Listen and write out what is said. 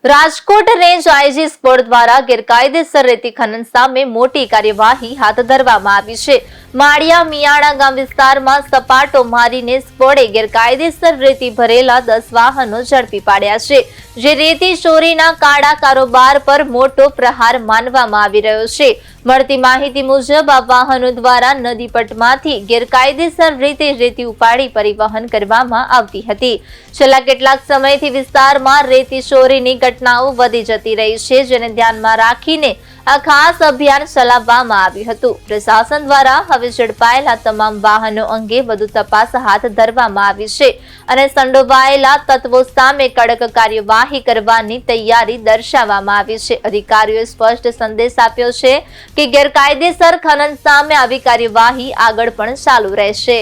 Rajkot range IG squad દ્વારા ગેરકાયદેસર રેતી ખનન સામે મોટી કાર્યવાહી હાથ ધરવામાં આવી છે। માળિયા મિયાણા ગામ વિસ્તારમાં સપાટો મારીને સ્ક્વોડે ગેરકાયદેસર રેતી ભરેલા 10 વાહનો ઝડપી પાડ્યા છે, જે રેતી ચોરીના કાળા કારોબાર પર મોટો પ્રહાર માનવામાં આવી રહ્યો છે। મળતી માહિતી મુજબ આ વાહનો દ્વારા નદીપટમાંથી ગેરકાયદેસર રીતે રેતી ઉપાડી પરિવહન કરવામાં આવતી હતી। છેલ્લા કેટલાક સમયથી વિસ્તારમાં રેતી ચોરીની ઘટનાઓ વધી જતી રહી છે, જેને ધ્યાનમાં રાખીને આ ખાસ અભિયાન ચલાવવામાં આવ્યું હતું। પ્રશાસન દ્વારા હવે ઝડપાયેલા તમામ વાહનો અંગે વધુ તપાસ હાથ ધરવામાં આવી છે અને સંડોવાયેલા તત્વો સામે કડક કાર્યવાહી કરવાની તૈયારી દર્શાવવામાં આવી છે। અધિકારીઓએ સ્પષ્ટ સંદેશ આપ્યો છે કે ગેરકાયદેસર ખનન સામે આવી કાર્યવાહી આગળ પણ ચાલુ રહેશે।